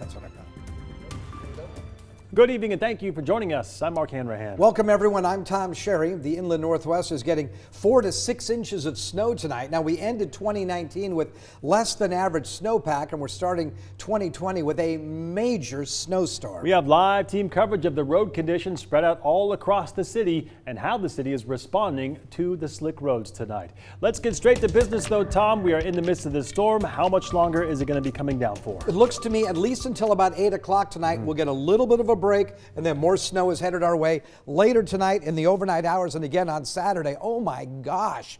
That's what I found. Good evening and thank you for joining us. I'm Mark Hanrahan. Welcome everyone. I'm Tom Sherry. The inland Northwest is getting 4 to 6 inches of snow tonight. Now we ended 2019 with less than average snowpack and we're starting 2020 with a major snowstorm. We have live team coverage of the road conditions spread out all across the city and how the city is responding to the slick roads tonight. Let's get straight to business though, Tom. We are in the midst of the storm. How much longer is it going to be coming down for? It looks to me at least until about 8 o'clock tonight. We'll get a little bit of a break and then more snow is headed our way later tonight in the overnight hours and again on Saturday. Oh my gosh.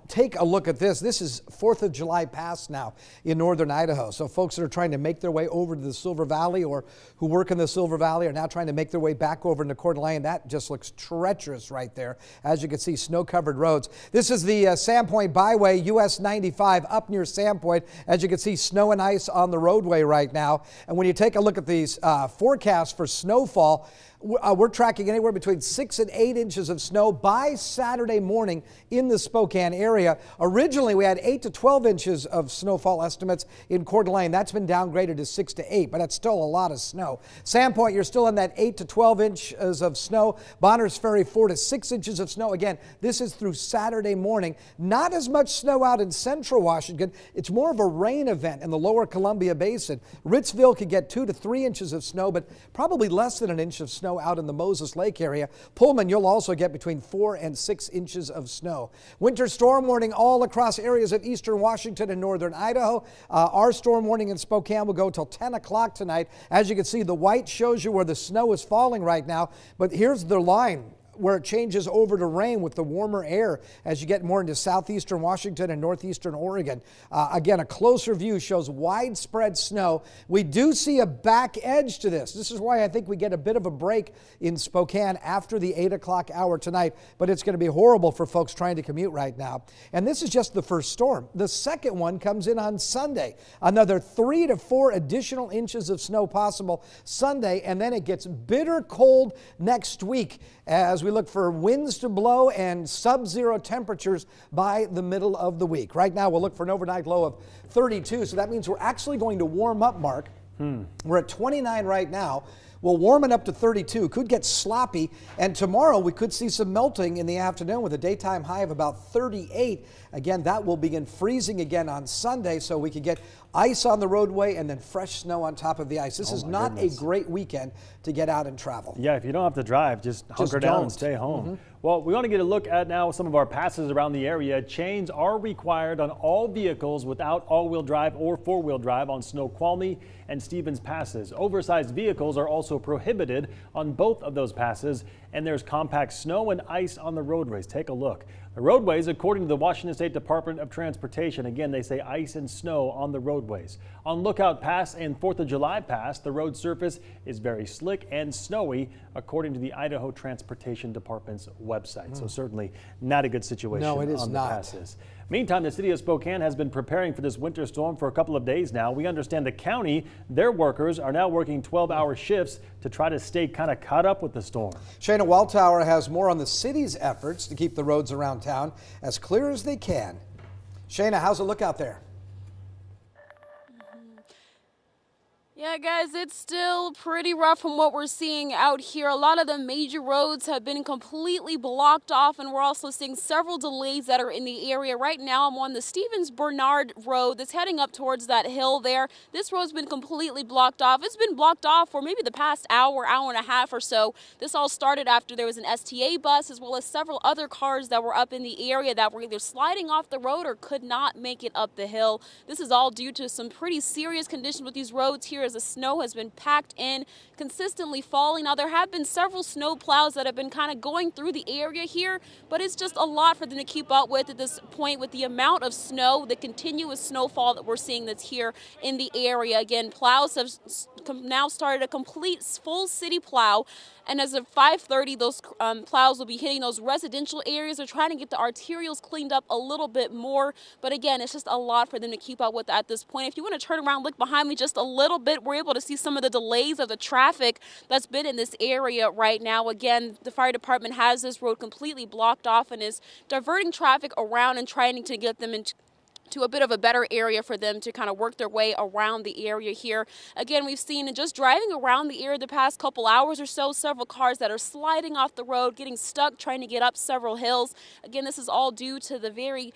Take a look at this. This is 4th of July Pass now in northern Idaho. So folks that are trying to make their way over to the Silver Valley or who work in the Silver Valley are now trying to make their way back over into Coeur d'Alene. That just looks treacherous right there. As you can see, snow-covered roads. This is the Sandpoint Byway, US 95 up near Sandpoint. As you can see, snow and ice on the roadway right now. And when you take a look at these forecasts for snowfall, we're tracking anywhere between 6 and 8 inches of snow by Saturday morning in the Spokane area. Originally, we had 8 to 12 inches of snowfall estimates in Coeur d'Alene. That's been downgraded to 6 to 8, but that's still a lot of snow. Sandpoint, you're still in that 8 to 12 inches of snow. Bonners Ferry, 4 to 6 inches of snow. Again, this is through Saturday morning. Not as much snow out in central Washington. It's more of a rain event in the lower Columbia Basin. Ritzville could get 2 to 3 inches of snow, but probably less than an inch of snow out in the Moses Lake area. Pullman, you'll also get between 4 and 6 inches of snow. Winter storm warning all across areas of eastern Washington and northern Idaho. Our storm warning in Spokane will go till 10 o'clock tonight. As you can see, the white shows you where the snow is falling right now, but here's the line where it changes over to rain with the warmer air as you get more into southeastern Washington and northeastern Oregon. Again, a closer view shows widespread snow. We do see a back edge to this. This is why I think we get a bit of a break in Spokane after the 8 o'clock hour tonight, but it's going to be horrible for folks trying to commute right now. And this is just the first storm. The second one comes in on Sunday. Another 3 to 4 additional inches of snow possible Sunday, and then it gets bitter cold next week as we look for winds to blow and sub-zero temperatures by the middle of the week. Right now, we'll look for an overnight low of 32, so that means we're actually going to warm up, Mark. We're at 29 right now. We'll warm it up to 32, could get sloppy, and tomorrow we could see some melting in the afternoon with a daytime high of about 38. Again, that will begin freezing again on Sunday, so we could get ice on the roadway and then fresh snow on top of the ice. This is not a great weekend to get out and travel. Yeah, if you don't have to drive, just hunker down and stay home. Well, we want to get a look at now some of our passes around the area. Chains are required on all vehicles without all-wheel drive or four-wheel drive on Snoqualmie and Stevens passes. Oversized vehicles are also prohibited on both of those passes, and there's compact snow and ice on the roadways. Take a look. The roadways, according to the Washington State Department of Transportation, again, they say ice and snow on the roadways. On Lookout Pass and 4th of July Pass, the road surface is very slick and snowy, according to the Idaho Transportation Department's website. So certainly not a good situation on the passes. Meantime, the city of Spokane has been preparing for this winter storm for a couple of days now. We understand the county, their workers are now working 12-hour shifts to try to stay kind of caught up with the storm. Shayna Welltower has more on the city's efforts to keep the roads around town as clear as they can. Shayna, how's it look out there? Yeah, guys, it's still pretty rough from what we're seeing out here. A lot of the major roads have been completely blocked off, and we're also seeing several delays that are in the area. Right now, I'm on the Stevens-Bernard Road that's heading up towards that hill there. This road's been completely blocked off. It's been blocked off for maybe the past hour, hour and a half or so. This all started after there was an STA bus as well as several other cars that were up in the area that were either sliding off the road or could not make it up the hill. This is all due to some pretty serious conditions with these roads here, as the snow has been packed in, consistently falling. Now, there have been several snow plows that have been kind of going through the area here, but it's just a lot for them to keep up with at this point with the amount of snow, the continuous snowfall that we're seeing that's here in the area. Again, plows have now started a complete full city plow, and as of 5:30, those plows will be hitting those residential areas. They're trying to get the arterials cleaned up a little bit more, but again, it's just a lot for them to keep up with at this point. If you want to turn around, look behind me just a little bit, we're able to see some of the delays of the traffic that's been in this area right now. Again, the fire department has this road completely blocked off and is diverting traffic around and trying to get them to a bit of a better area for them to kind of work their way around the area here. Again, we've seen just driving around the area the past couple hours or so, several cars that are sliding off the road, getting stuck, trying to get up several hills. Again, this is all due to the very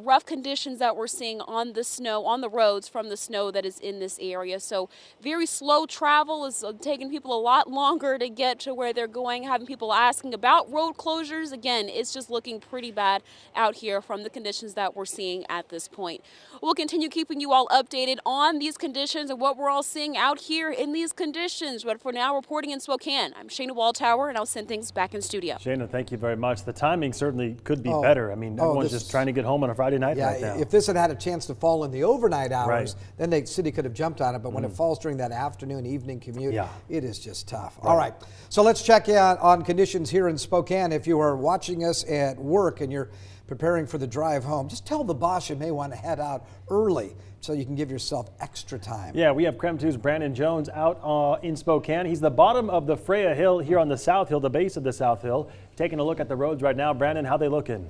rough conditions that we're seeing on the snow, on the roads from the snow that is in this area. So very slow travel is taking people a lot longer to get to where they're going, having people asking about road closures. Again, it's just looking pretty bad out here from the conditions that we're seeing at this point. We'll continue keeping you all updated on these conditions and what we're all seeing out here in these conditions. But for now, reporting in Spokane, I'm Shayna Waldtower, and I'll send things back in studio. Shayna, thank you very much. The timing certainly could be better. I mean, everyone's just trying to get home on a Friday night right now. If this had a chance to fall in the overnight hours, Right. then the city could have jumped on it. But when it falls during that afternoon, evening commute, it is just tough. Right. All right, so let's check in on conditions here in Spokane. If you are watching us at work and you're preparing for the drive home, just tell the boss you may want to head out early so you can give yourself extra time. Yeah, we have KREM 2's Brandon Jones out in Spokane. He's the bottom of the Freya Hill here on the South Hill, the base of the South Hill. Taking a look at the roads right now. Brandon, how they looking?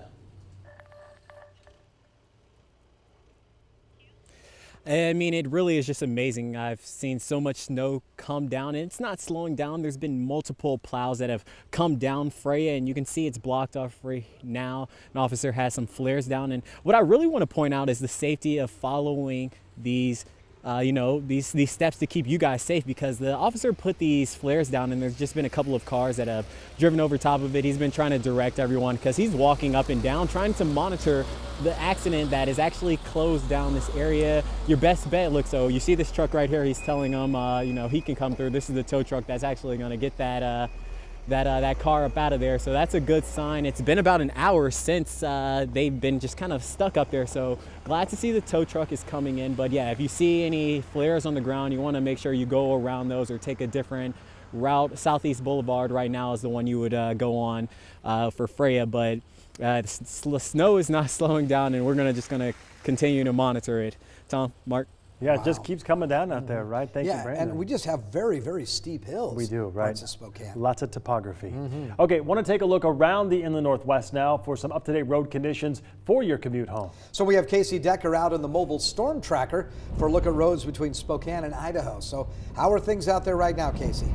I mean, it really is just amazing. I've seen so much snow come down, and it's not slowing down. There's been multiple plows that have come down Freya, and you can see it's blocked off right now. An officer has some flares down, and what I really want to point out is the safety of following these these steps to keep you guys safe, because the officer put these flares down and there's just been a couple of cars that have driven over top of it. He's been trying to direct everyone because he's walking up and down trying to monitor the accident that is actually closed down this area. Your best bet looks, so you see this truck right here, he's telling them he can come through. This is the tow truck that's actually going to get that car up out of there. So that's a good sign. It's been about an hour since they've been just kind of stuck up there. So glad to see the tow truck is coming in. But yeah, if you see any flares on the ground, you want to make sure you go around those or take a different route. Southeast Boulevard right now is the one you would go on for Freya. But the snow is not slowing down, and we're just gonna continue to monitor it. Tom, Mark. Yeah, it just keeps coming down out there, right? Thank you, Brandon. And we just have very, very steep hills. We do, right? Parts of Spokane. Lots of topography. Okay, want to take a look around the inland Northwest now for some up-to-date road conditions for your commute home. So we have Casey Decker out in the mobile storm tracker for a look at roads between Spokane and Idaho. So how are things out there right now, Casey?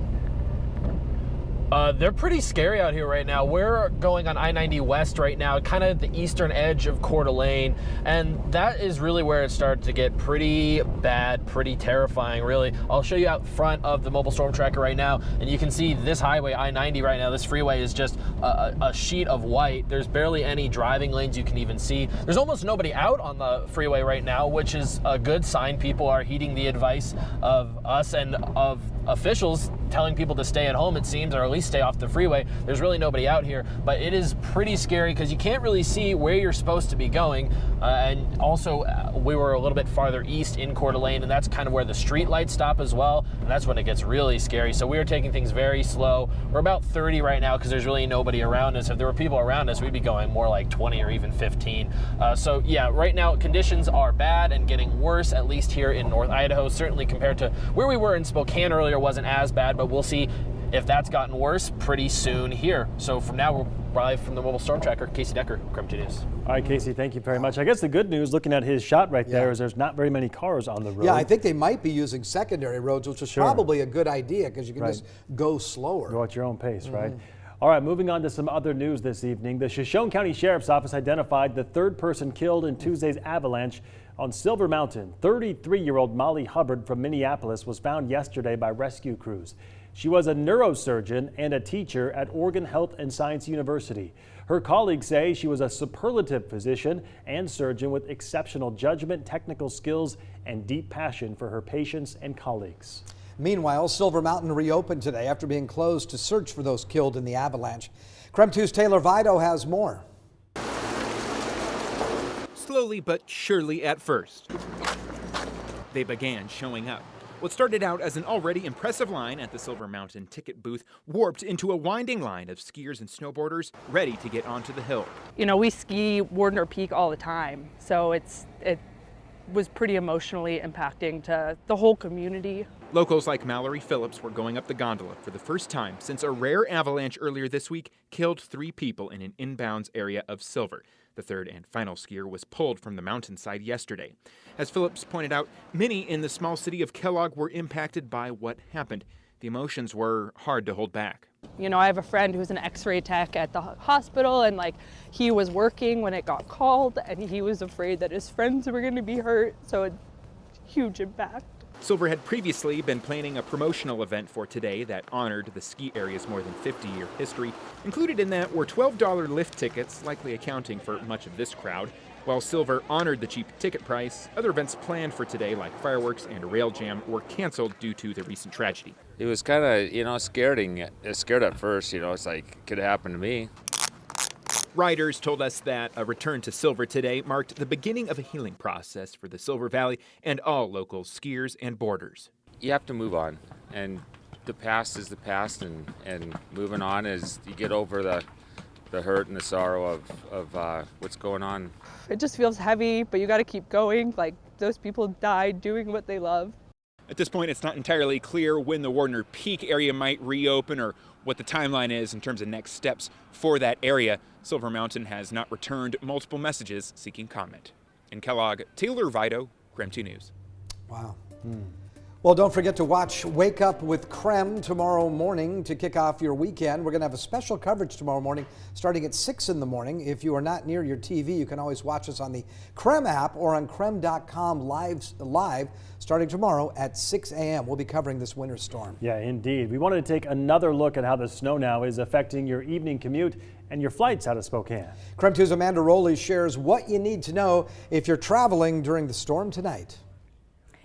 They're pretty scary out here right now. We're going on I-90 West right now, kind of the eastern edge of Coeur d'Alene, and that is really where it started to get pretty bad, pretty terrifying, really. I'll show you out front of the mobile storm tracker right now, and you can see this highway, I-90 right now, this freeway is just a sheet of white. There's barely any driving lanes you can even see. There's almost nobody out on the freeway right now, which is a good sign. People are heeding the advice of us and of officials telling people to stay at home, it seems, or at least stay off the freeway. There's really nobody out here, but it is pretty scary because you can't really see where you're supposed to be going. And also, we were a little bit farther east in Coeur d'Alene, and that's kind of where the street lights stop as well, and that's when it gets really scary. So we are taking things very slow. We're about 30 right now because there's really nobody around us. If there were people around us, we'd be going more like 20 or even 15. So yeah, right now conditions are bad and getting worse, at least here in North Idaho. Certainly compared to where we were in Spokane earlier wasn't as bad, but we'll see if that's gotten worse pretty soon here. So from now, we're live from the mobile storm tracker, Casey Decker, KREM 2 News. All right, Casey, thank you very much. I guess the good news, looking at his shot right there, is there's not very many cars on the road. Yeah, I think they might be using secondary roads, which is probably a good idea because you can just go slower. Go at your own pace, right? All right, moving on to some other news this evening. The Shoshone County Sheriff's Office identified the third person killed in Tuesday's avalanche on Silver Mountain. 33-year-old Molly Hubbard from Minneapolis was found yesterday by rescue crews. She was a neurosurgeon and a teacher at Oregon Health and Science University. Her colleagues say she was a superlative physician and surgeon with exceptional judgment, technical skills, and deep passion for her patients and colleagues. Meanwhile, Silver Mountain reopened today after being closed to search for those killed in the avalanche. KREM 2's Taylor Vido has more. Slowly but surely at first, they began showing up. What started out as an already impressive line at the Silver Mountain ticket booth warped into a winding line of skiers and snowboarders ready to get onto the hill. You know, we ski Wardner Peak all the time, so was pretty emotionally impacting to the whole community. Locals like Mallory Phillips were going up the gondola for the first time since a rare avalanche earlier this week killed 3 people in an inbounds area of Silver. The third and final skier was pulled from the mountainside yesterday. As Phillips pointed out, many in the small city of Kellogg were impacted by what happened. The emotions were hard to hold back. You know, I have a friend who's an x-ray tech at the hospital, and he was working when it got called, and he was afraid that his friends were going to be hurt, so a huge impact. Silver had previously been planning a promotional event for today that honored the ski area's more than 50-year history. Included in that were $12 lift tickets, likely accounting for much of this crowd. While Silver honored the cheap ticket price, other events planned for today, like fireworks and a rail jam, were canceled due to the recent tragedy. It was kind of, scared at first. It's like, could happen to me. Riders told us that a return to Silver today marked the beginning of a healing process for the Silver Valley and all local skiers and boarders. You have to move on, and the past is the past, and moving on is you get over the hurt and the sorrow of what's going on. It just feels heavy, but you got to keep going. Those people died doing what they love. At this point, it's not entirely clear when the Warner Peak area might reopen or what the timeline is in terms of next steps for that area. Silver Mountain has not returned multiple messages seeking comment. In Kellogg, Taylor Vito, KREM 2 News. Wow. Well, don't forget to watch Wake Up with KREM tomorrow morning to kick off your weekend. We're going to have a special coverage tomorrow morning starting at 6 in the morning. If you are not near your TV, you can always watch us on the KREM app or on KREM.com live starting tomorrow at 6 a.m. We'll be covering this winter storm. Yeah, indeed. We wanted to take another look at how the snow now is affecting your evening commute and your flights out of Spokane. KREM 2's Amanda Rowley shares what you need to know if you're traveling during the storm tonight.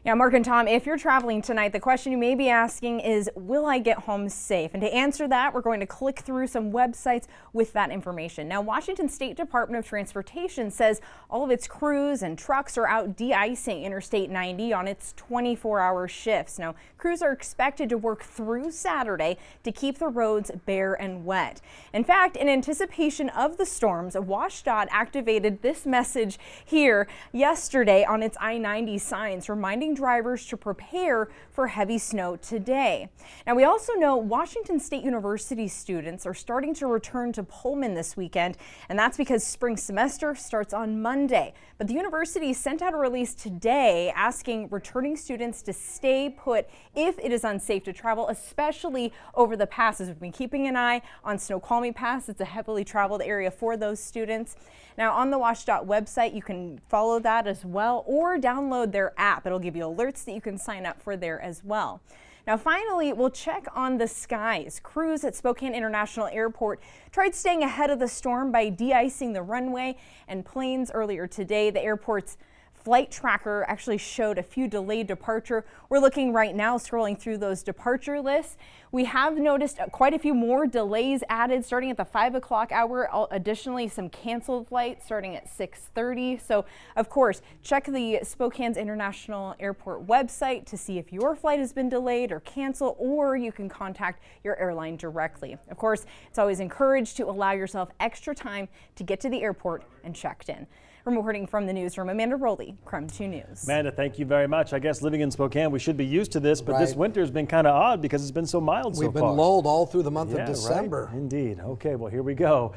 Yeah, Mark and Tom, if you're traveling tonight, the question you may be asking is, will I get home safe? And to answer that, we're going to click through some websites with that information. Now, Washington State Department of Transportation says all of its crews and trucks are out de-icing Interstate 90 on its 24-hour shifts. Now, crews are expected to work through Saturday to keep the roads bare and wet. In fact, in anticipation of the storms, WashDOT activated this message here yesterday on its I-90 signs, reminding drivers to prepare for heavy snow today. Now, we also know Washington State University students are starting to return to Pullman this weekend, and that's because spring semester starts on Monday. But the university sent out a release today asking returning students to stay put if it is unsafe to travel, especially over the passes. We've been keeping an eye on Snoqualmie Pass. It's a heavily traveled area for those students. Now, on the WashDOT website, you can follow that as well or download their app. It'll give you alerts that you can sign up for there as well. Now, finally, we'll check on the skies. Crews at Spokane International Airport tried staying ahead of the storm by de-icing the runway and planes earlier today. The airport's flight tracker actually showed a few delayed departure. We're looking right now, scrolling through those departure lists. We have noticed quite a few more delays added starting at the 5 o'clock hour. Additionally, some canceled flights starting at 6:30. So, of course, check the Spokane's International Airport website to see if your flight has been delayed or canceled, or you can contact your airline directly. Of course, it's always encouraged to allow yourself extra time to get to the airport and checked in. Reporting from the newsroom, Amanda Rowley, KREM 2 News. Amanda, thank you very much. I guess living in Spokane, we should be used to this, but this winter's been kind of odd because it's been so mild so far. We've been lulled all through the month of December. Right. Indeed. Okay, well, here we go.